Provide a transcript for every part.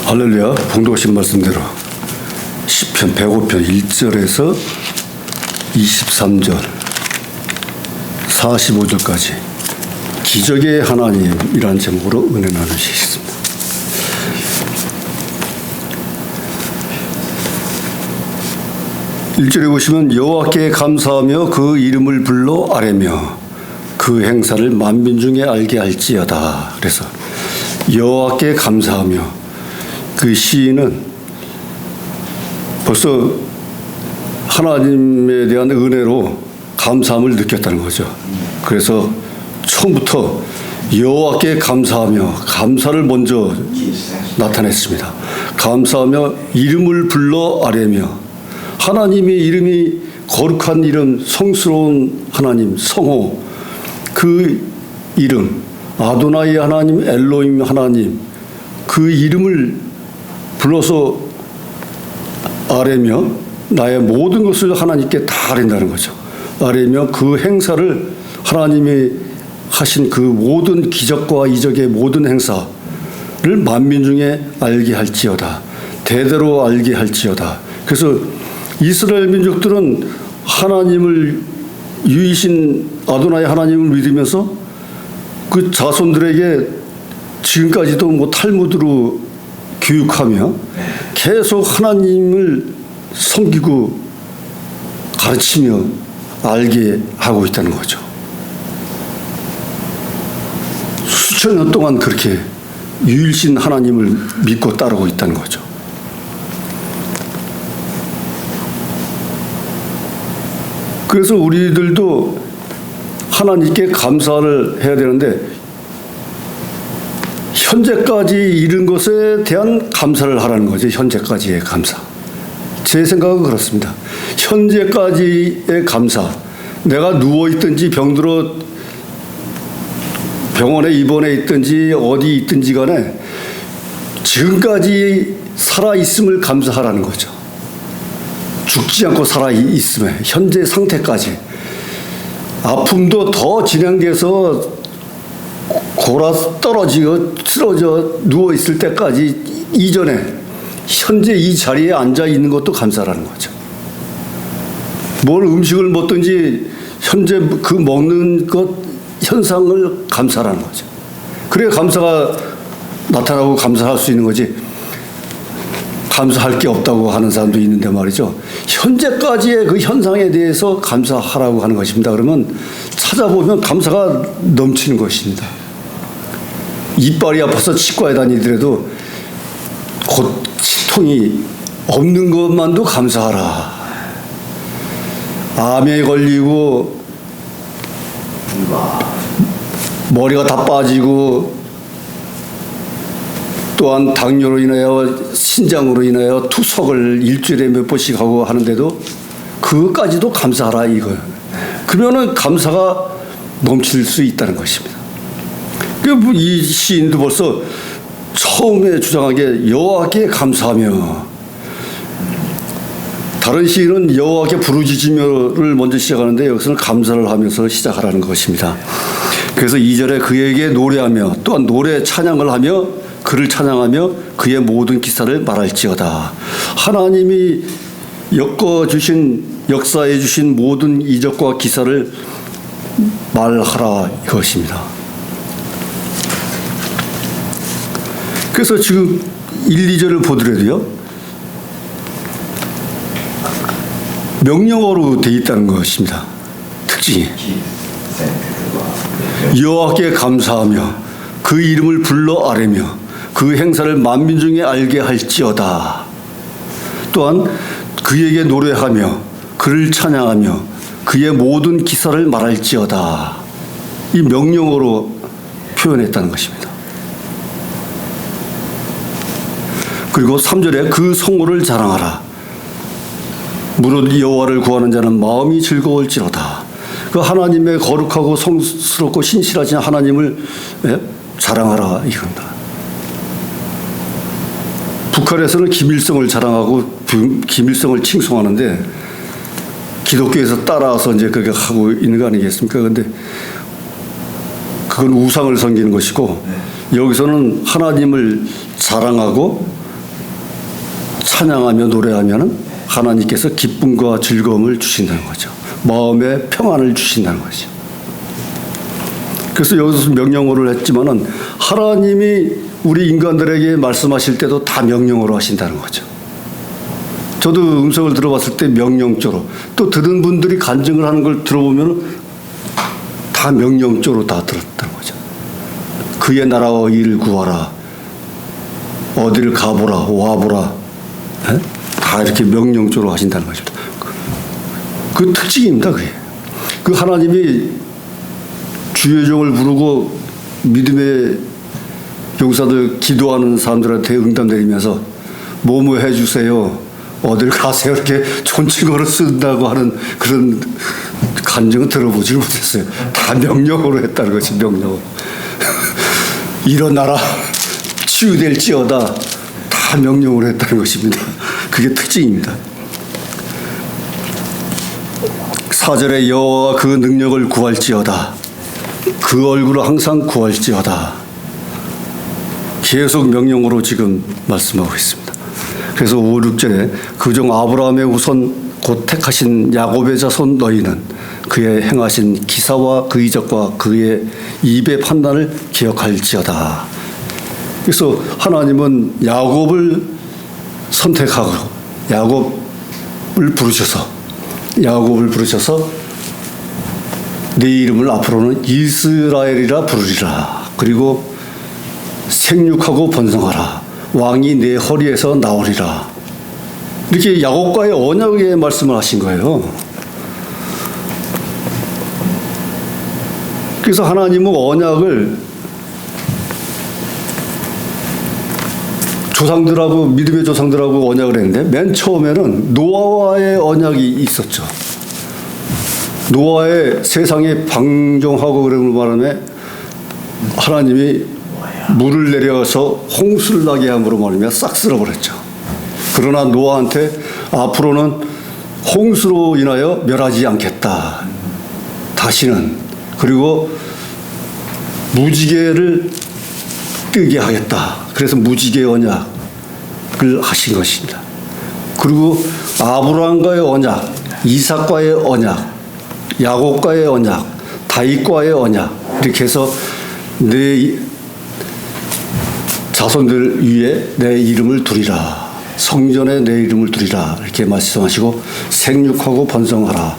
할렐루야. 봉독하신 말씀대로 시편 105편 1절에서 23절 45절까지 기적의 하나님이라는 제목으로 은혜 나누시겠습니다. 1절에 보시면 여호와께 감사하며 그 이름을 불러 아뢰며 그 행사를 만민 중에 알게 할지어다. 그래서 여호와께 감사하며, 그 시인은 벌써 하나님에 대한 은혜로 감사함을 느꼈다는 거죠. 그래서 처음부터 여호와께 감사하며 감사를 먼저 나타냈습니다. 감사하며 이름을 불러 아뢰며, 하나님의 이름이 거룩한 이름, 성스러운 하나님, 성호, 그 이름 아도나이 하나님, 엘로힘 하나님, 그 이름을 불러서 아뢰며 나의 모든 것을 하나님께 다 아뢰는다는 거죠. 아뢰며 그 행사를, 하나님이 하신 그 모든 기적과 이적의 모든 행사를 만민 중에 알게 할지어다. 대대로 알게 할지어다. 그래서 이스라엘 민족들은 하나님을, 유이신 아도나이 하나님을 믿으면서 그 자손들에게 지금까지도 뭐 탈무드로 교육하며 계속 하나님을 섬기고 가르치며 알게 하고 있다는 거죠. 수천 년 동안 그렇게 유일신 하나님을 믿고 따르고 있다는 거죠. 그래서 우리들도 하나님께 감사를 해야 되는데, 현재까지 이른 것에 대한 감사를 하라는 거죠. 현재까지의 감사. 제 생각은 그렇습니다. 현재까지의 감사. 내가 누워있든지 병들어 병원에 입원해 있든지 어디 있든지 간에 지금까지 살아있음을 감사하라는 거죠. 죽지 않고 살아있음에, 현재 상태까지. 아픔도 더 진행돼서 골아 떨어지고 쓰러져 누워있을 때까지 이전에 현재 이 자리에 앉아 있는 것도 감사라는 거죠. 뭘 음식을 먹든지 현재 그 먹는 것 현상을 감사라는 거죠. 그래야 감사가 나타나고 감사할 수 있는 거지. 감사할 게 없다고 하는 사람도 있는데 말이죠. 현재까지의 그 현상에 대해서 감사하라고 하는 것입니다. 그러면 찾아보면 감사가 넘치는 것입니다. 이빨이 아파서 치과에 다니더라도 곧 치통이 없는 것만도 감사하라. 암에 걸리고 머리가 다 빠지고 또한 당뇨로 인하여 신장으로 인하여 투석을 일주일에 몇 번씩 하고 하는데도 그것까지도 감사하라 이거예요. 그러면은 감사가 넘칠 수 있다는 것입니다. 이 시인도 벌써 처음에 주장한 게 여호와께 감사하며, 다른 시인은 여호와께 부르짖으며를 먼저 시작하는데 여기서는 감사를 하면서 시작하라는 것입니다. 그래서 2절에 그에게 노래하며, 또한 노래 찬양을 하며 그를 찬양하며 그의 모든 기사를 말할지어다. 하나님이 엮어주신, 역사해 주신 모든 이적과 기사를 말하라 이것입니다. 그래서 지금 1, 2절을 보더라도요, 명령어로 되어 있다는 것입니다. 특징이. 여호와께 감사하며 그 이름을 불러 아뢰며 그 행사를 만민 중에 알게 할지어다. 또한 그에게 노래하며 그를 찬양하며 그의 모든 기사를 말할지어다. 이 명령어로 표현했다는 것입니다. 그리고 3절에 그 성호를 자랑하라. 무릇 여호와를 구하는 자는 마음이 즐거울지로다. 그 하나님의 거룩하고 성스럽고 신실하신 하나님을 자랑하라 이겁니다. 북한에서는 김일성을 자랑하고 김일성을 칭송하는데 기독교에서 따라서 이제 그렇게 하고 있는 거 아니겠습니까? 그런데 그건 우상을 섬기는 것이고, 여기서는 하나님을 자랑하고 찬양하며 노래하면 하나님께서 기쁨과 즐거움을 주신다는 거죠. 마음에 평안을 주신다는 거죠. 그래서 여기서 명령어를 했지만은 하나님이 우리 인간들에게 말씀하실 때도 다 명령어로 하신다는 거죠. 저도 음성을 들어봤을 때 명령조로, 또 들은 분들이 간증을 하는 걸 들어보면 다 명령조로 다 들었다는 거죠. 그의 나라와 일을 구하라, 어디를 가보라, 와보라, 다 이렇게 명령조로 하신다는 거죠. 그 특징입니다. 그게. 그 하나님이 주의 종을 부르고 믿음의 용사들 기도하는 사람들한테 응답 내리면서 뭐뭐 해주세요, 어딜 가세요, 이렇게 존칭어로 쓴다고 하는 그런 간증은 들어보지 못했어요. 다 명령어로 했다는 것이 명령어. 일어나라, 치유될지어다, 다 명령으로 했다는 것입니다. 그게 특징입니다. 4절에 여호와와 그 능력을 구할지어다, 그 얼굴을 항상 구할지어다. 계속 명령으로 지금 말씀하고 있습니다. 그래서 5, 6절에 그중 아브라함의 후손 곧 택하신 야곱의 자손 너희는 그의 행하신 기사와 그 이적과 그의 입의 판단을 기억할지어다. 그래서 하나님은 야곱을 선택하고 야곱을 부르셔서 내 이름을 앞으로는 이스라엘이라 부르리라. 그리고 생육하고 번성하라. 왕이 내 허리에서 나오리라. 이렇게 야곱과의 언약의 말씀을 하신 거예요. 그래서 하나님은 언약을 조상들하고, 믿음의 조상들하고 언약을 했는데 맨 처음에는 노아와의 언약이 있었죠. 노아의 세상에 방종하고 그러는 바람에 하나님이 물을 내려서 홍수를 나게 함으로 말하며 싹 쓸어버렸죠. 그러나 노아한테 앞으로는 홍수로 인하여 멸하지 않겠다, 다시는. 그리고 무지개를 뜨게 하겠다. 그래서 무지개 언약을 하신 것입니다. 그리고 아브라함과의 언약, 이삭과의 언약, 야곱과의 언약, 다윗과의 언약, 이렇게 해서 내 자손들 위에 내 이름을 두리라, 성전에 내 이름을 두리라, 이렇게 말씀하시고 생육하고 번성하라,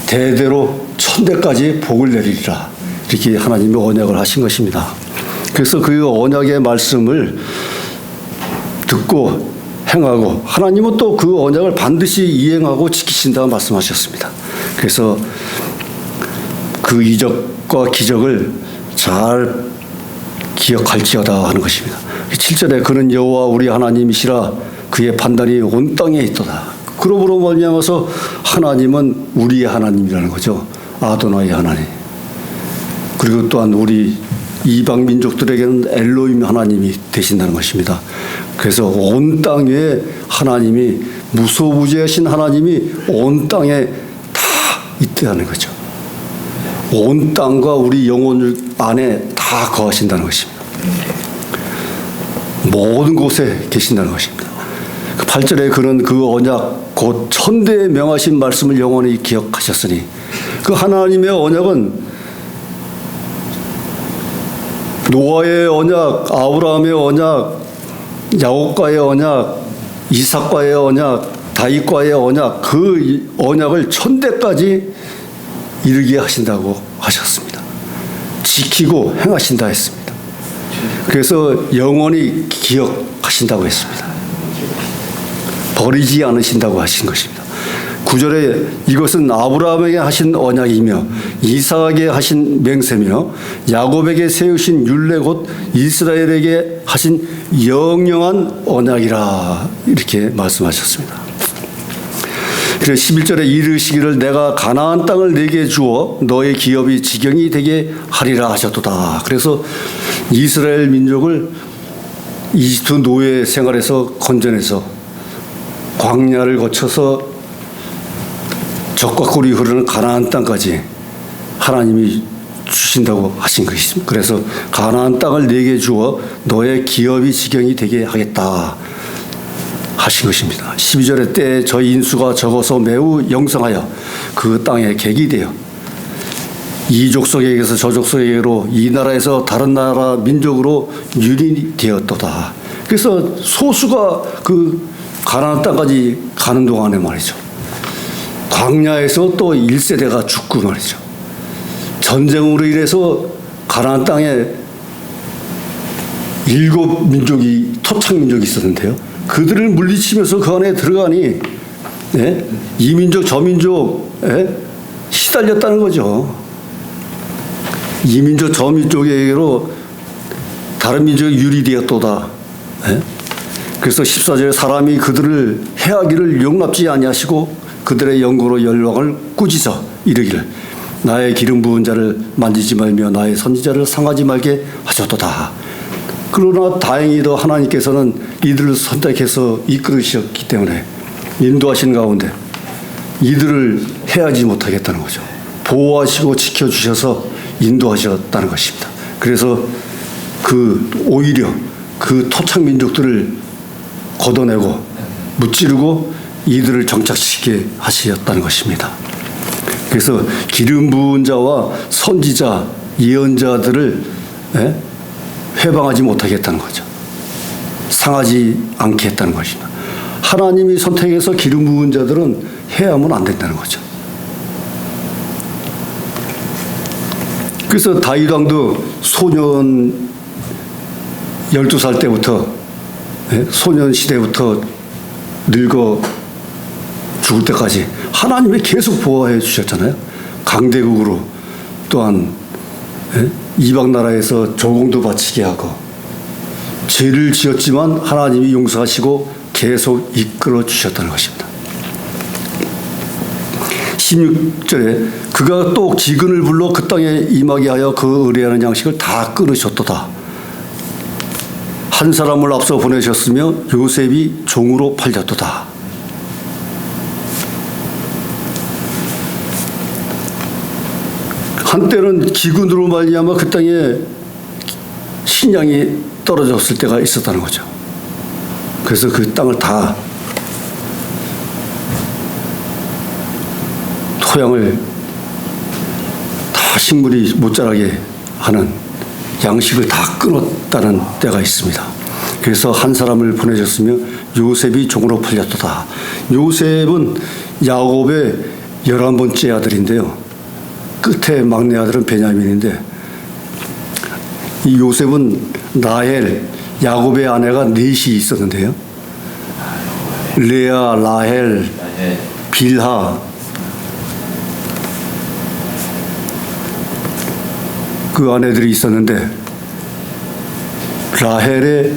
대대로 천대까지 복을 내리리라, 이렇게 하나님이 언약을 하신 것입니다. 그래서 그 언약의 말씀을 듣고 행하고 하나님은 또 그 언약을 반드시 이행하고 지키신다 말씀하셨습니다. 그래서 그 이적과 기적을 잘 기억할지어다 하는 것입니다. 7절에 그는 여호와 우리 하나님이시라, 그의 판단이 온 땅에 있도다. 그러므로 말미암아서 하나님은 우리의 하나님이라는 거죠. 아도나이 하나님. 그리고 또한 우리 이방 민족들에게는 엘로힘 하나님이 되신다는 것입니다. 그래서 온 땅 위에 하나님이, 무소부재하신 하나님이 온 땅에 다 있다는 거죠. 온 땅과 우리 영혼 안에 다 거하신다는 것입니다. 모든 곳에 계신다는 것입니다. 8절에 그는 그 언약 곧 천대에 명하신 말씀을 영원히 기억하셨으니, 그 하나님의 언약은 노아의 언약, 아브라함의 언약, 야곱과의 언약, 이삭과의 언약, 다윗과의 언약, 그 언약을 천대까지 이르게 하신다고 하셨습니다. 지키고 행하신다 했습니다. 그래서 영원히 기억하신다고 했습니다. 버리지 않으신다고 하신 것입니다. 9절에 이것은 아브라함에게 하신 언약이며 이삭에게 하신 맹세며 야곱에게 세우신 율례 곧 이스라엘에게 하신 영영한 언약이라, 이렇게 말씀하셨습니다. 그래서 11절에 이르시기를 내가 가나안 땅을 네게 주어 너의 기업이 지경이 되게 하리라 하셨도다. 그래서 이스라엘 민족을 이집트 노예 생활에서 건져내서 광야를 거쳐서 적과 꿀이 흐르는 가나안 땅까지 하나님이 주신다고 하신 것입니다. 그래서 가나안 땅을 네게 주어 너의 기업이 지경이 되게 하겠다. 하신 것입니다. 12절에 때에 저희 인수가 적어서 매우 영성하여 그 땅에 객이 되어 이 족속에게서 저 족속에게로 이 나라에서 다른 나라 민족으로 유린이 되었도다. 그래서 소수가 그 가나안 땅까지 가는 동안에 말이죠. 광야에서 또 1세대가 죽고 말이죠. 전쟁으로 인해서 가나안 땅에 7민족이 토착민족이 있었는데요. 그들을 물리치면서 그 안에 들어가니 이 민족 저 민족 시달렸다는 거죠. 이 민족 저 민족에게로 다른 민족이 유리되었도다. 그래서 14절에 사람이 그들을 해하기를 용납지 아니하시고 그들의 영고로 열왕을 꾸짖어 이르기를 나의 기름 부은 자를 만지지 말며 나의 선지자를 상하지 말게 하셨도다. 그러나 다행히도 하나님께서는 이들을 선택해서 이끌으셨기 때문에 인도하신 가운데 이들을 해하지 못하겠다는 거죠. 보호하시고 지켜주셔서 인도하셨다는 것입니다. 그래서 오히려 그 토착민족들을 걷어내고 무찌르고 이들을 정착시키게 하셨다는 것입니다. 그래서 기름 부은 자와 선지자, 예언자들을 회방하지 못하게 했다는 거죠. 상하지 않게 했다는 것입니다. 하나님이 선택해서 기름 부은 자들은 해하면 안 된다는 거죠. 그래서 다윗 왕도 소년 12살 때부터 소년 시대부터 늙어 죽을 때까지 하나님이 계속 보호해 주셨잖아요. 강대국으로 또한 이방 나라에서 조공도 바치게 하고 죄를 지었지만 하나님이 용서하시고 계속 이끌어 주셨다는 것입니다. 16절에 그가 또 기근을 불러 그 땅에 임하게 하여 그 의뢰하는 양식을 다 끊으셨도다. 한 사람을 앞서 보내셨으며 요셉이 종으로 팔렸도다. 한때는 기근으로 말미암아 그 땅에 식량이 떨어졌을 때가 있었다는 거죠. 그래서 그 땅을 다 토양을 다 식물이 못 자라게 하는 양식을 다 끊었다는 때가 있습니다. 그래서 한 사람을 보내셨으며 요셉이 종으로 팔렸도다. 요셉은 야곱의 11번째 아들인데요. 끝에 막내 아들은 베냐민인데 이 요셉은 라헬, 야곱의 아내가 넷이 있었는데요. 레아, 라헬, 빌하. 그 아내들이 있었는데 라헬의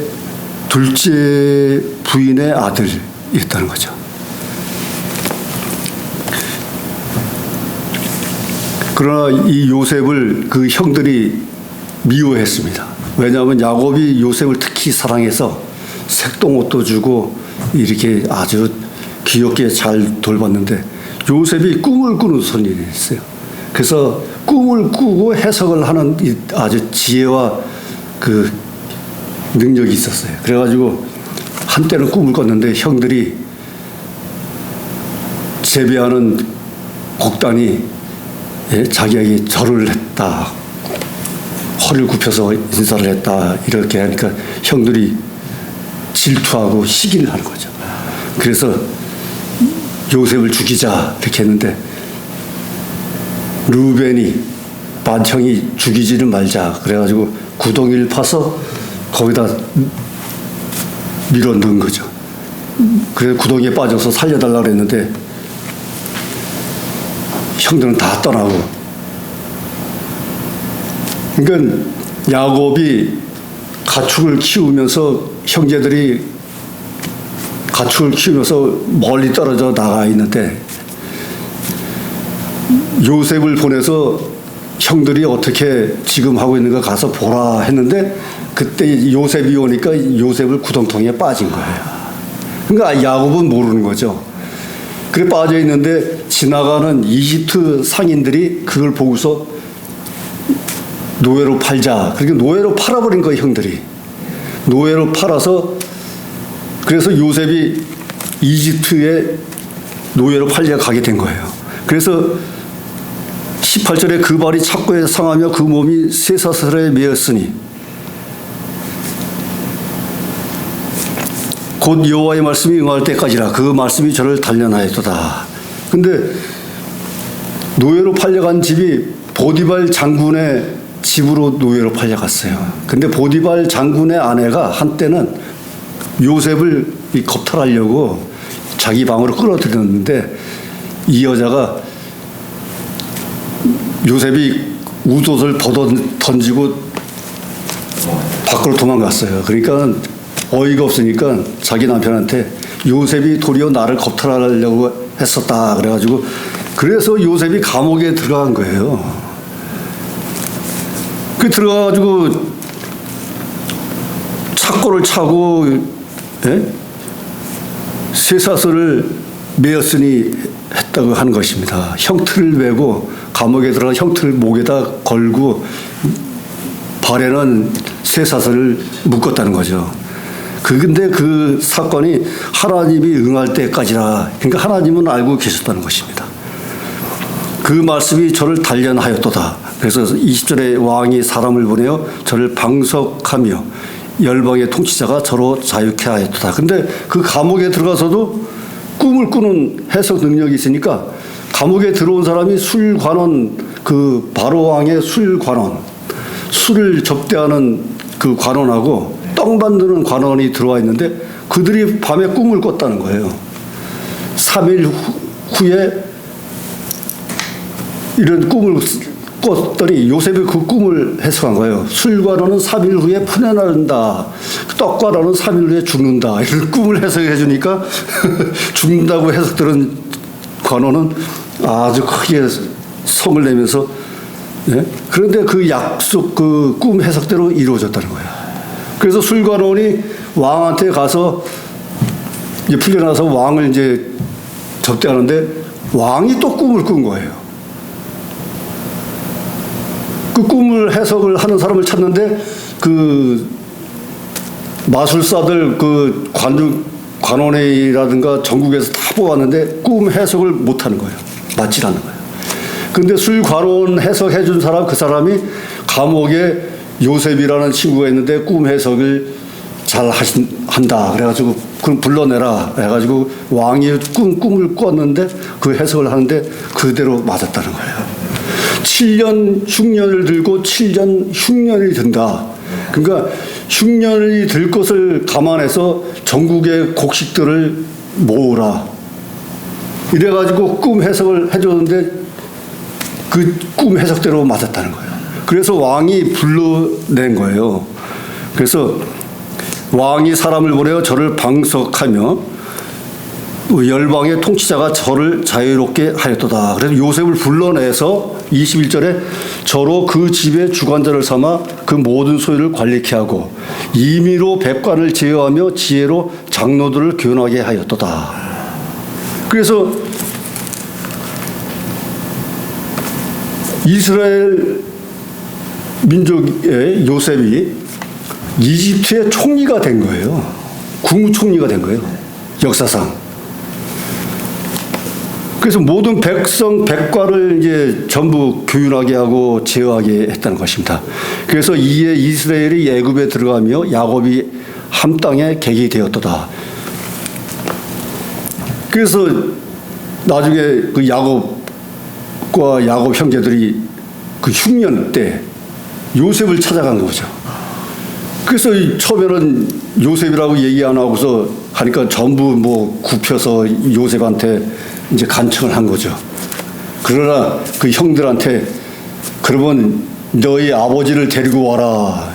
둘째 부인의 아들이었다는 거죠. 그러나 이 요셉을 그 형들이 미워했습니다. 왜냐하면 야곱이 요셉을 특히 사랑해서 색동옷도 주고 이렇게 아주 귀엽게 잘 돌봤는데 요셉이 꿈을 꾸는 손이 있어요. 그래서 꿈을 꾸고 해석을 하는 아주 지혜와 그 능력이 있었어요. 그래가지고 한때는 꿈을 꿨는데 형들이 재배하는 곡단이 자기에게 절을 했다, 허리를 굽혀서 인사를 했다 이렇게 하니까 형들이 질투하고 시기를 하는 거죠. 그래서 요셉을 죽이자 이렇게 했는데 루벤이 반청이 죽이지는 말자 그래가지고 구덩이를 파서 거기다 밀어 넣은 거죠. 그래서 구덩이에 빠져서 살려달라고 했는데 형들은 다 떠나고. 그러니까 야곱이 가축을 키우면서 형제들이 가축을 키우면서 멀리 떨어져 나가 있는데 요셉을 보내서 형들이 어떻게 지금 하고 있는가 가서 보라 했는데 그때 요셉이 오니까 요셉을 구덩텅이에 빠진 거예요. 그러니까 야곱은 모르는 거죠. 그래 빠져 있는데 지나가는 이집트 상인들이 그걸 보고서 노예로 팔자. 그러니까 노예로 팔아버린 거예요, 형들이. 노예로 팔아서 그래서 요셉이 이집트에 노예로 팔려가게 된 거예요. 그래서 18절에 그 발이 착고에 상하며 그 몸이 쇠사슬에 매였으니 곧 여호와의 말씀이 응할 때까지라 그 말씀이 저를 단련하였도다. 근데 노예로 팔려간 집이 보디발 장군의 집으로 노예로 팔려갔어요. 근데 보디발 장군의 아내가 한때는 요셉을 겁탈하려고 자기 방으로 끌어들였는데 이 여자가 요셉이 웃옷을 벗어 던지고 밖으로 도망갔어요. 그러니까 어이가 없으니까 자기 남편한테 요셉이 도리어 나를 겁탈하려고 했었다 그래가지고 그래서 요셉이 감옥에 들어간 거예요. 그 들어가가지고 착고를 차고 쇠사슬을 매었으니 했다고 하는 것입니다. 형틀을 메고 감옥에 들어가 형틀을 목에다 걸고 발에는 쇠사슬을 묶었다는 거죠. 근데 그 사건이 하나님이 응할 때까지라. 그러니까 하나님은 알고 계셨다는 것입니다. 그 말씀이 저를 단련하였도다. 그래서 20절에 왕이 사람을 보내어 저를 방석하며 열방의 통치자가 저로 자유케 하였도다. 근데 그 감옥에 들어가서도 꿈을 꾸는 해석 능력이 있으니까 감옥에 들어온 사람이 술관원, 그 바로 왕의 술관원, 술을 접대하는 그 관원하고 떡 만드는 관원이 들어와 있는데 그들이 밤에 꿈을 꿨다는 거예요. 3일 후에 이런 꿈을 꿨더니 요셉이 그 꿈을 해석한 거예요. 술관원은 3일 후에 푸내난다. 떡관원은 3일 후에 죽는다. 이런 꿈을 해석해 주니까 죽는다고 해석들은 관원은 아주 크게 성을 내면서 그런데 그 약속 그 꿈 해석대로 이루어졌다는 거예요. 그래서 술관원이 왕한테 가서 이제 풀려나서 왕을 이제 접대하는데 왕이 또 꿈을 꾼 거예요. 그 꿈을 해석을 하는 사람을 찾는데 그 마술사들 그 관원회의라든가 전국에서 다 뽑았는데 꿈 해석을 못 하는 거예요. 맞질 않는 거예요. 근데 술관원 해석해 준 사람 그 사람이 감옥에 요셉이라는 친구가 있는데 꿈 해석을 잘 한다. 그래가지고 그럼 불러내라. 해가지고 왕이 꿈을 꿨는데 그 해석을 하는데 그대로 맞았다는 거예요. 7년 흉년을 들고 7년 흉년이 든다. 그러니까 흉년이 들 것을 감안해서 전국의 곡식들을 모으라. 이래가지고 꿈 해석을 해줬는데 그 꿈 해석대로 맞았다는 거예요. 그래서 왕이 불러낸 거예요. 그래서 왕이 사람을 보내어 저를 방석하며 열방의 통치자가 저를 자유롭게 하였도다. 그래서 요셉을 불러내서 21절에 저로 그 집의 주관자를 삼아 그 모든 소유를 관리케 하고 임의로 백관을 제어하며 지혜로 장로들을 교훈하게 하였도다. 그래서 이스라엘 민족의 요셉이 이집트의 총리가 된 거예요. 국무총리가 된 거예요. 역사상. 그래서 모든 백성 백과를 이제 전부 교훈하게 하고 제어하게 했다는 것입니다. 그래서 이에 이스라엘이 애굽에 들어가며 야곱이 한 땅에 객이 되었도다. 그래서 나중에 그 야곱과 야곱 형제들이 그 흉년 때 요셉을 찾아간 거죠. 그래서 처음에는 요셉이라고 얘기 안 하고서 하니까 전부 뭐 굽혀서 요셉한테 이제 간청을 한 거죠. 그러나 그 형들한테 그러면 너희 아버지를 데리고 와라.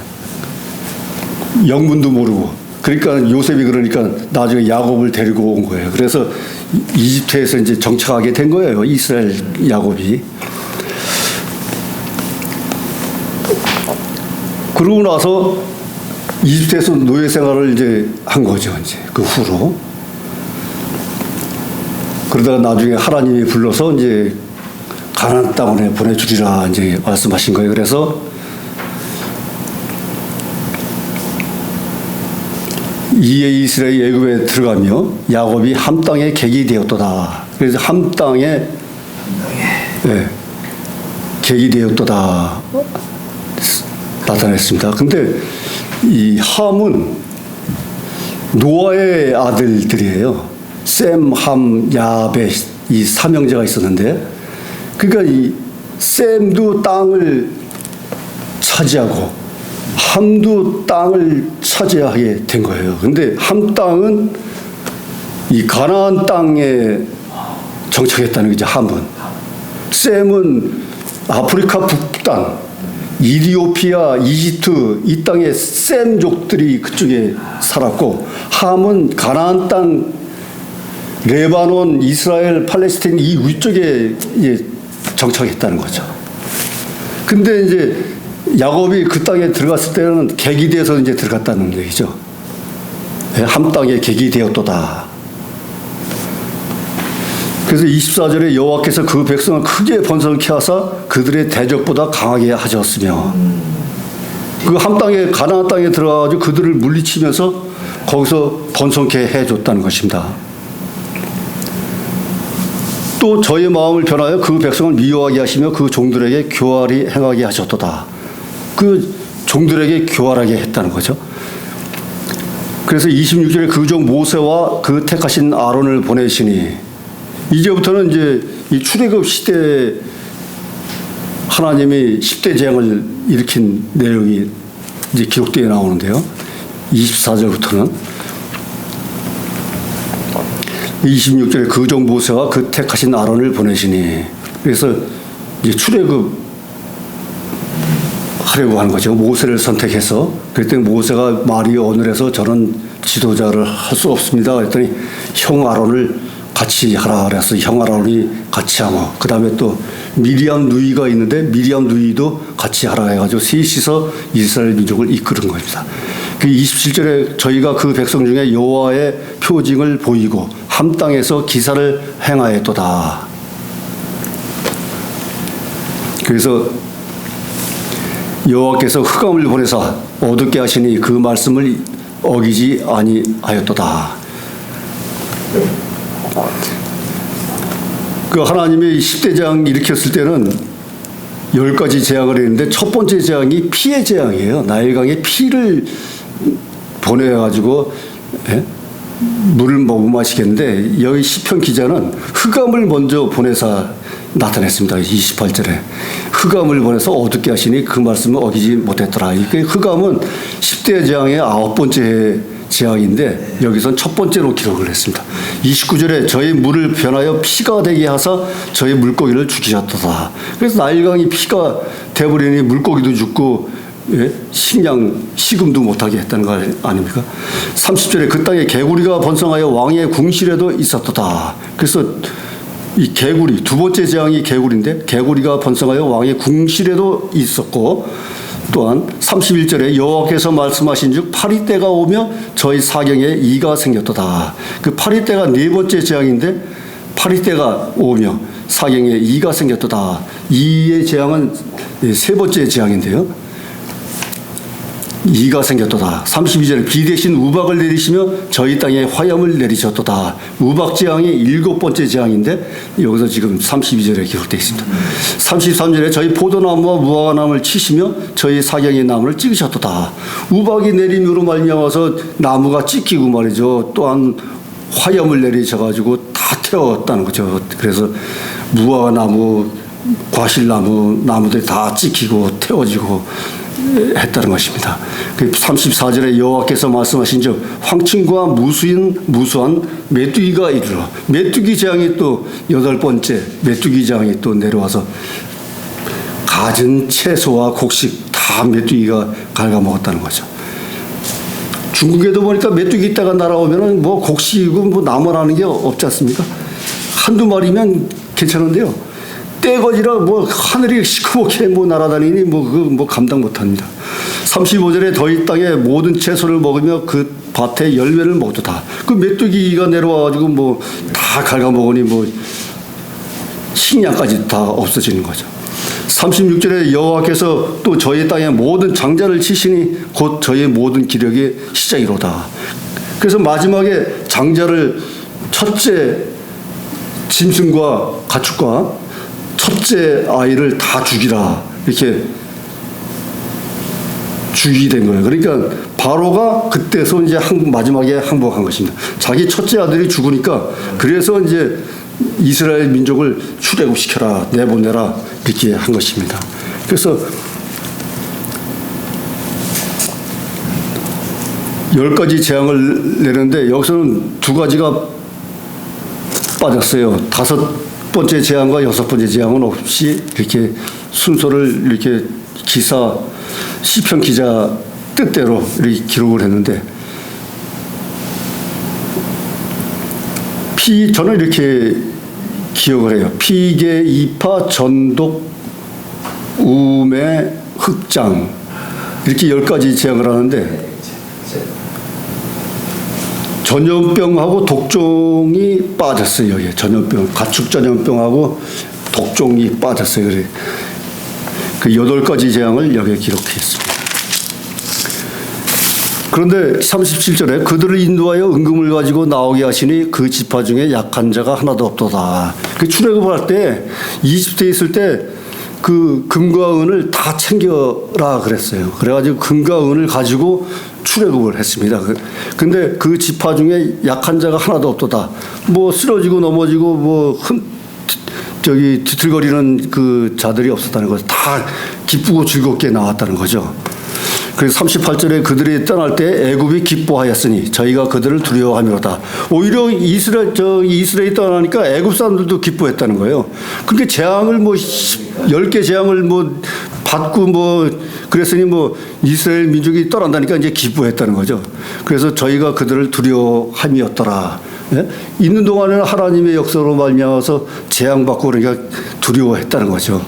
영문도 모르고. 그러니까 요셉이 그러니까 나중에 야곱을 데리고 온 거예요. 그래서 이집트에서 이제 정착하게 된 거예요. 이스라엘 야곱이. 그러고 나서 이집트에서 노예 생활을 이제 한 거죠. 이제 그 후로. 그러다가 나중에 하나님이 불러서 이제 가나안 땅에 보내주리라 이제 말씀하신 거예요. 그래서 이에 이스라엘이 애굽에 들어가며 야곱이 함 땅에 객이 되었도다. 그래서 함 땅에 객이 되었도다 나타냈습니다. 근데 이 함은 노아의 아들들이에요. 셈, 함, 야벳 이 삼형제가 있었는데, 그러니까 이 셈도 땅을 차지하고 함도 땅을 차지하게 된 거예요. 근데 함 땅은 이 가나안 땅에 정착했다는 거죠. 함은. 셈은 아프리카 북땅, 이디오피아, 이집트 이 땅에 셈족들이 그쪽에 살았고, 함은 가나안 땅, 레바논, 이스라엘, 팔레스타인 이 위쪽에 정착했다는 거죠. 근데 이제 야곱이 그 땅에 들어갔을 때는 객이 돼서 이제 들어갔다는 얘기죠. 함 땅에 객이 되었도다. 그래서 24절에 여호와께서 그 백성을 크게 번성케 하사 그들의 대적보다 강하게 하셨으며, 그 함 땅에 가나안 땅에 들어가가지고 그들을 물리치면서 거기서 번성케 해줬다는 것입니다. 또 저의 마음을 변하여 그 백성을 미워하게 하시며 그 종들에게 교활히 행하게 하셨도다. 그 종들에게 교활하게 했다는 거죠. 그래서 26절에 그 종 모세와 그 택하신 아론을 보내시니, 이제부터는 이제 이 출애굽 시대 하나님이 10대 재앙을 일으킨 내용이 이제 기록되어 나오는데요. 24절부터는 26절에 그 종 모세와 그 택하신 아론을 보내시니, 그래서 이제 출애굽 하려고 하는 거죠. 모세를 선택해서. 그랬더니 모세가 말이 어눌해서 저는 지도자를 할 수 없습니다. 그랬더니 형 아론을 같이 하라 그래서 형 아론이 같이 하고, 그 다음에 또 미리암 누이가 있는데 미리암 누이도 같이 하라 해가지고 셋이서 이스라엘 민족을 이끄는 겁니다. 그 27절에 저희가 그 백성 중에 여호와의 표징을 보이고 함 땅에서 기사를 행하였도다. 그래서 여호와께서 흑암을 보내사 어둡게 하시니 그 말씀을 어기지 아니하였도다. 그 하나님이 10대 재앙 일으켰을 때는 10가지 재앙을 했는데 첫 번째 재앙이 피의 재앙이에요. 나일강에 피를 보내가지고 물을 마시겠는데, 여기 시편 기자는 흑암을 먼저 보내사 나타냈습니다. 28절에 흑암을 보내서 어둡게 하시니 그 말씀을 어기지 못했더라. 이게 흑암은 10대 재앙의 9번째 재앙인데 여기선 첫 번째로 기록을 했습니다. 29절에 저희 물을 변하여 피가 되게 하사 저희 물고기를 죽이셨도다. 그래서 나일강이 피가 돼버리니 물고기도 죽고 식량 식음도 못하게 했다는 거 아닙니까? 30절에 그 땅에 개구리가 번성하여 왕의 궁실에도 있었도다. 그래서 이 개구리, 두 번째 재앙이 개구리인데 개구리가 번성하여 왕의 궁실에도 있었고, 또한 31절에 여호와께서 말씀하신 즉 파리떼가 오며 저희 사경에 이가 생겼도다. 그 파리떼가 네 번째 재앙인데 파리떼가 오며 사경에 이가 생겼도다. 이의 재앙은 세 번째 재앙인데요. 이가 생겼도다. 32절에 비 대신 우박을 내리시며 저희 땅에 화염을 내리셨도다. 우박 재앙이 7번째 재앙인데 여기서 지금 32절에 기록되어 있습니다. 33절에 저희 포도나무와 무화과나무를 치시며 저희 사경의 나무를 찍으셨도다. 우박이 내림으로 말미암아서 나무가 찍히고 말이죠. 또한 화염을 내리셔가지고 다 태웠다는 거죠. 그래서 무화과나무, 과실나무, 나무들이 다 찍히고 태워지고 했다는 것입니다. 34절에 여호와께서 말씀하신 즉 황충과 무수한 메뚜기가 이르러, 메뚜기 재앙이 또 8번째 메뚜기 재앙이 또 내려와서 갖은 채소와 곡식 다 메뚜기가 갉아먹었다는 거죠. 중국에도 보니까 메뚜기 떼가 날아오면은 뭐 곡식이고 뭐 나무라는 게 없지 않습니까? 한두 마리면 괜찮은데요. 떼거지라 뭐 하늘이 시커멓게 뭐 날아다니니 뭐 감당 못합니다. 35절에 너희 땅의 모든 채소를 먹으며 그 밭의 열매를 먹도다. 그 메뚜기가 내려와가지고 뭐 다 갉아먹으니 뭐 식량까지 다 없어지는 거죠. 36절에 여호와께서 또 저희 땅의 모든 장자를 치시니 곧 저희 모든 기력의 시작이로다. 그래서 마지막에 장자를 첫째 짐승과 가축과 첫째 아이를 다 죽이라 이렇게 죽이게 된 거예요. 그러니까 바로가 그때서 이제 마지막에 항복한 것입니다. 자기 첫째 아들이 죽으니까 그래서 이제 이스라엘 민족을 출애굽시켜라, 내보내라 이렇게 한 것입니다. 그래서 10가지 재앙을 내는데 여기서는 2가지가 빠졌어요. 5번째 재앙과 6번째 재앙은 없이 이렇게 순서를 이렇게 시편 기자 뜻대로 이렇게 기록을 했는데 저는 이렇게 기억을 해요. 피계, 이파, 전독, 우매, 흑장 이렇게 10가지 재앙을 하는데 전염병하고 독종이 빠졌어요. 여기에 전염병, 가축 전염병하고 독종이 빠졌어요. 그래. 그 8가지 재앙을 여기에 기록했습니다. 그런데 37절에 그들을 인도하여 은금을 가지고 나오게 하시니 그 지파 중에 약한 자가 하나도 없도다. 그 출애굽할 때 이집트에 있을 때 그 금과 은을 다 챙겨라 그랬어요. 그래가지고 금과 은을 가지고 출애굽을 했습니다. 근데 그 지파 중에 약한 자가 하나도 없도다. 뭐 쓰러지고 넘어지고 뭐 뒤틀거리는 그 자들이 없었다는 거죠. 다 기쁘고 즐겁게 나왔다는 거죠. 그래서 38절에 그들이 떠날 때 애굽이 기뻐하였으니 저희가 그들을 두려워하미로다. 오히려 이스라엘이 떠나니까 애굽 사람들도 기뻐했다는 거예요. 그러니까 재앙을 10개 재앙을 받고 그랬으니 이스라엘 민족이 떠난다니까 이제 기뻐했다는 거죠. 그래서 저희가 그들을 두려워함이었더라. 예? 있는 동안에는 하나님의 역사로 말미암아서 재앙받고 그러니까 두려워했다는 거죠.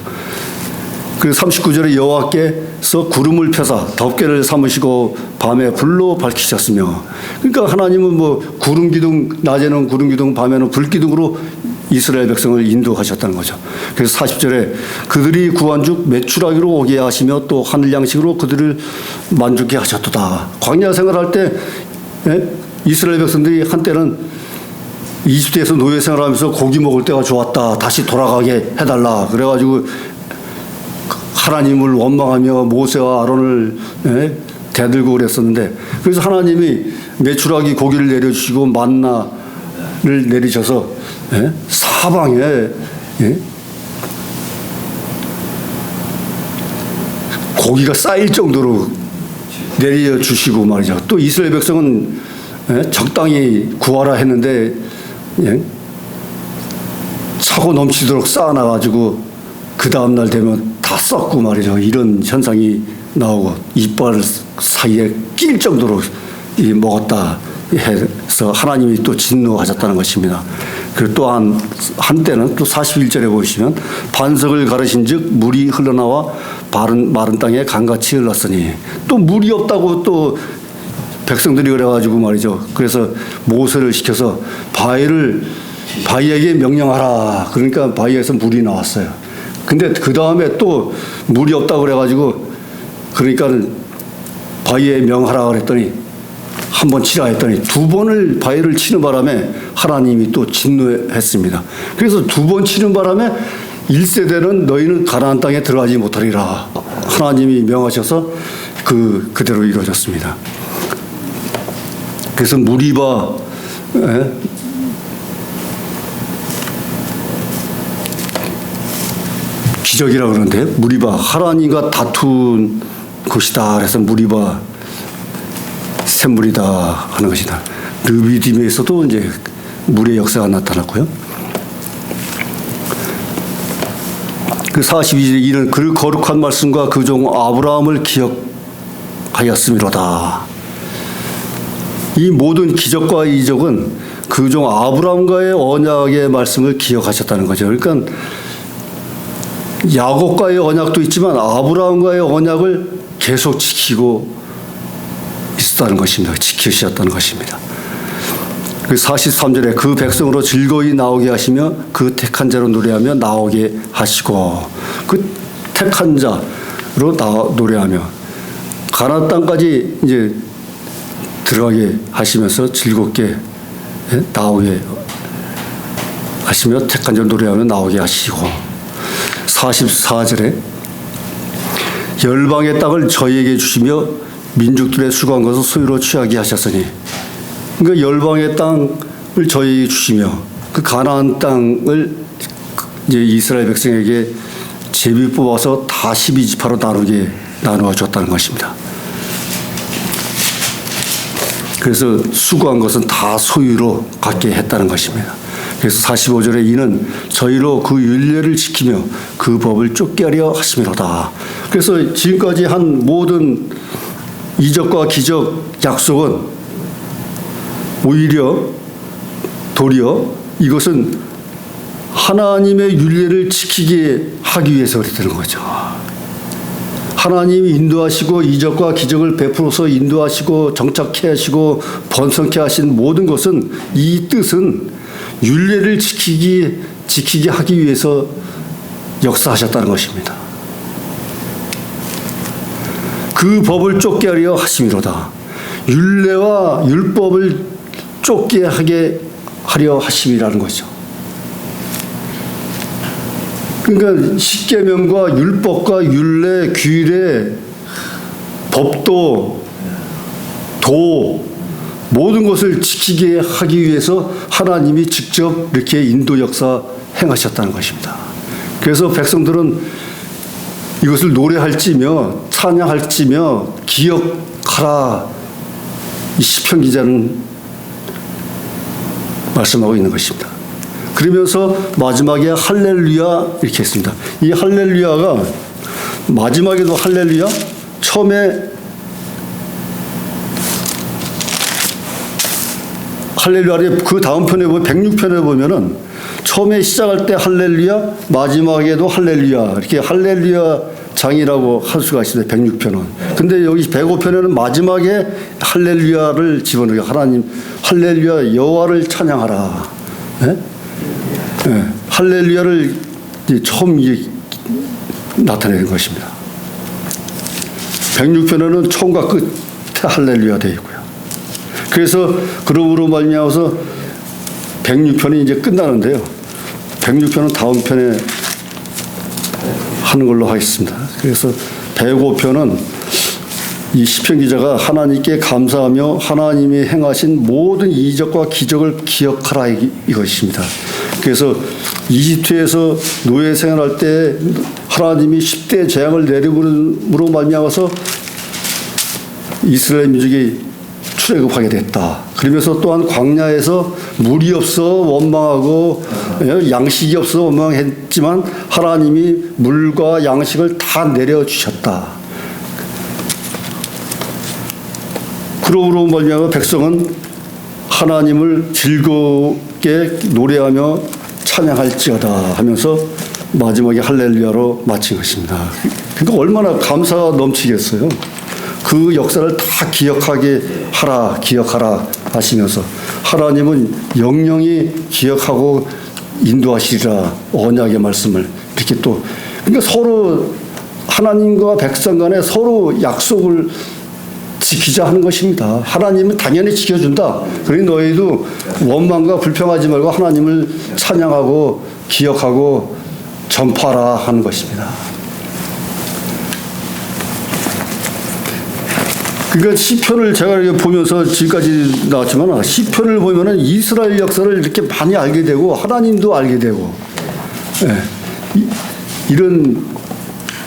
그리고 39절에 여호와께서 구름을 펴사 덮개를 삼으시고 밤에 불로 밝히셨으며 그러니까 하나님은 구름 기둥 낮에는 구름 기둥 밤에는 불 기둥으로 이스라엘 백성을 인도하셨다는 거죠. 그래서 40절에 그들이 구한즉 메추라기로 오게 하시며 또 하늘 양식으로 그들을 만족케 하셨도다. 광야 생활할 때 이스라엘 백성들이 한때는 이집트에서 노예 생활하면서 고기 먹을 때가 좋았다. 다시 돌아가게 해달라. 그래가지고 하나님을 원망하며 모세와 아론을 대들고 그랬었는데 그래서 하나님이 메추라기 고기를 내려주시고 만나를 내리셔서 사방에 고기가 쌓일 정도로 내려주시고 말이죠. 또 이스라엘 백성은 적당히 구하라 했는데 차고 넘치도록 쌓아놔가지고 그 다음날 되면 다 썩고 말이죠. 이런 현상이 나오고 이빨 사이에 낄 정도로 먹었다 해서 하나님이 또 진노하셨다는 것입니다. 그리고 또한 한때는 또 41절에 보시면 반석을 가르신 즉 물이 흘러나와 마른 땅에 강같이 흘렀으니 또 물이 없다고 또 백성들이 그래가지고 말이죠. 그래서 모세를 시켜서 바위에게 명령하라. 그러니까 바위에서 물이 나왔어요. 근데 그 다음에 또 물이 없다고 그래가지고 그러니까 바위에 명하라 그랬더니 한 번 치라 했더니 2번을 바위를 치는 바람에 하나님이 또 진노했습니다. 그래서 2번 치는 바람에 1세대는 너희는 가나안 땅에 들어가지 못하리라. 하나님이 명하셔서 그대로 이루어졌습니다. 그래서 무리바 기적이라고 그러는데 무리바 하나님과 다툰 것이다. 그래서 무리바 샘물이다 하는 것이다. 르비딤에서도 이제 물의 역사가 나타났고요. 그 42절에 이는 그 거룩한 말씀과 그 종 아브라함을 기억하였음이로다. 이 모든 기적과 이적은 그 종 아브라함과의 언약의 말씀을 기억하셨다는 거죠. 그러니까 야곱과의 언약도 있지만 아브라함과의 언약을 계속 지키고 있었다는 것입니다. 지키셨다는 것입니다. 그 43절에 그 백성으로 즐거이 나오게 하시며 그 택한 자로 노래하며 나오게 하시고 그 택한 자로 노래하며 가나안 땅까지 이제 들어가게 하시면서 즐겁게 나오게 하시며 택한 자 노래하며 나오게 하시고 44절에 열방의 땅을 저희에게 주시며 민족들의 수고한 것을 소유로 취하게 하셨으니 그러니까 열방의 땅을 저희에게 주시며 그 가나안 땅을 이제 이스라엘 백성에게 제비 뽑아서 다 12지파로 나누어 줬다는 것입니다. 그래서 수고한 것은 다 소유로 갖게 했다는 것입니다. 그래서 45절에 이는 저희로 그 율례를 지키며 그 법을 쫓게 하려 하심이로다. 그래서 지금까지 한 모든 이적과 기적 약속은 오히려 도리어 이것은 하나님의 율례를 지키게 하기 위해서 그랬다는 거죠. 하나님이 인도하시고 이적과 기적을 베풀어서 인도하시고 정착케 하시고 번성케 하신 모든 것은 이 뜻은 율례를 지키게 하기 위해서 역사하셨다는 것입니다. 그 법을 쫓게 하려 하심이로다. 율례와 율법을 쫓게 하려 하심이라는 거죠. 그러니까 십계명과 율법과 율례, 규례, 법도, 도 모든 것을 지키게 하기 위해서 하나님이 직접 이렇게 인도 역사 행하셨다는 것입니다. 그래서 백성들은 이것을 노래할지며 찬양할지며 기억하라 이 시편 기자는 말씀하고 있는 것입니다. 그러면서 마지막에 할렐루야 이렇게 했습니다. 이 할렐루야가 마지막에도 할렐루야, 처음에 할렐루야를 그 다음 편에 보면 106편에 보면은 처음에 시작할 때 할렐루야, 마지막에도 할렐루야 이렇게 할렐루야 장이라고 할 수가 있습니다. 106편은. 근데 여기 105편에는 마지막에 할렐루야를 집어넣어요. 하나님 할렐루야 여호와를 찬양하라. 네? 네. 할렐루야를 처음 나타내는 것입니다. 106편에는 처음과 끝에 할렐루야 되어 있고요. 그래서 그러므로 말미암아서 106편이 이제 끝나는데요. 106편은 다음 편에 하는 걸로 하겠습니다. 그래서 105편은 이 시편 기자가 하나님께 감사하며 하나님이 행하신 모든 이적과 기적을 기억하라 이것입니다. 그래서 이집트에서 노예 생활할 때 하나님이 10대 재앙을 내림으로 말미암아서 이스라엘 민족이 출애굽하게 됐다. 그러면서 또한 광야에서 물이 없어 원망하고 양식이 없어 원망했지만 하나님이 물과 양식을 다 내려주셨다. 그러므로 말미암아 백성은 하나님을 즐겁게 노래하며 찬양할지어다 하면서 마지막에 할렐루야로 마친 것입니다. 그러니까 얼마나 감사가 넘치겠어요. 그 역사를 다 기억하라 하시면서 하나님은 영영이 기억하고 인도하시리라 언약의 말씀을 이렇게 또 그러니까 서로 하나님과 백성 간에 서로 약속을 지키자 하는 것입니다. 하나님은 당연히 지켜준다. 그러니 너희도 원망과 불평하지 말고 하나님을 찬양하고 기억하고 전파하라 하는 것입니다. 그러니까 시편을 제가 이렇게 보면서 지금까지 나왔지만 시편을 보면은 이스라엘 역사를 이렇게 많이 알게 되고 하나님도 알게 되고 이런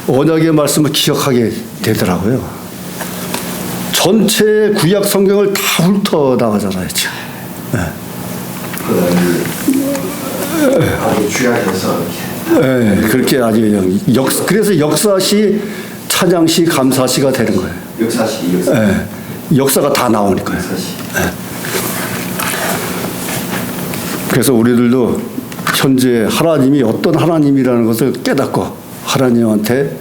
언약의 말씀을 기억하게 되더라고요. 전체 구약 성경을 다 훑어 나가잖아요. 아주 주약해서 그렇게 아주 그래서 역사시, 찬양시, 감사시가 되는 거예요. 역사시. 역사가 다 나오니까요. 역사시. 그래서 우리들도 현재 하나님이 어떤 하나님이라는 것을 깨닫고 하나님한테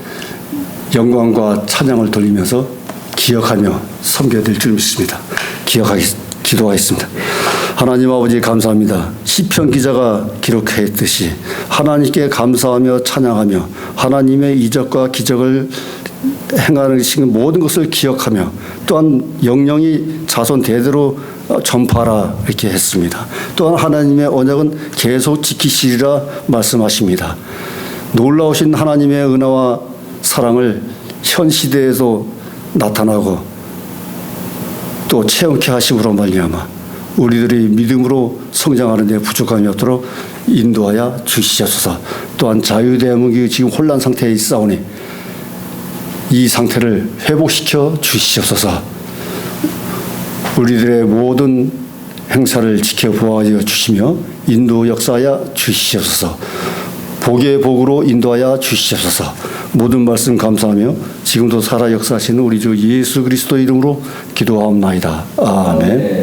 영광과 찬양을 돌리면서 기억하며 섬겨야 될 줄 믿습니다. 기도하겠습니다. 하나님 아버지 감사합니다. 시편 기자가 기록했듯이 하나님께 감사하며 찬양하며 하나님의 이적과 기적을 행하신 모든 것을 기억하며 또한 영영이 자손 대대로 전파하라 이렇게 했습니다. 또한 하나님의 언약은 계속 지키시리라 말씀하십니다. 놀라우신 하나님의 은혜와 사랑을 현 시대에도 나타나고 또 체험케 하심으로 말미암아 우리들이 믿음으로 성장하는 데 부족함이 없도록 인도하여 주시옵소서. 또한 자유대한민국이 지금 혼란 상태에 있사오니 이 상태를 회복시켜 주시옵소서. 우리들의 모든 행사를 지켜보아 주시며 인도 역사하여 주시옵소서. 복의 복으로 인도하여 주시옵소서. 모든 말씀 감사하며 지금도 살아 역사하시는 우리 주 예수 그리스도 이름으로 기도하옵나이다. 아멘.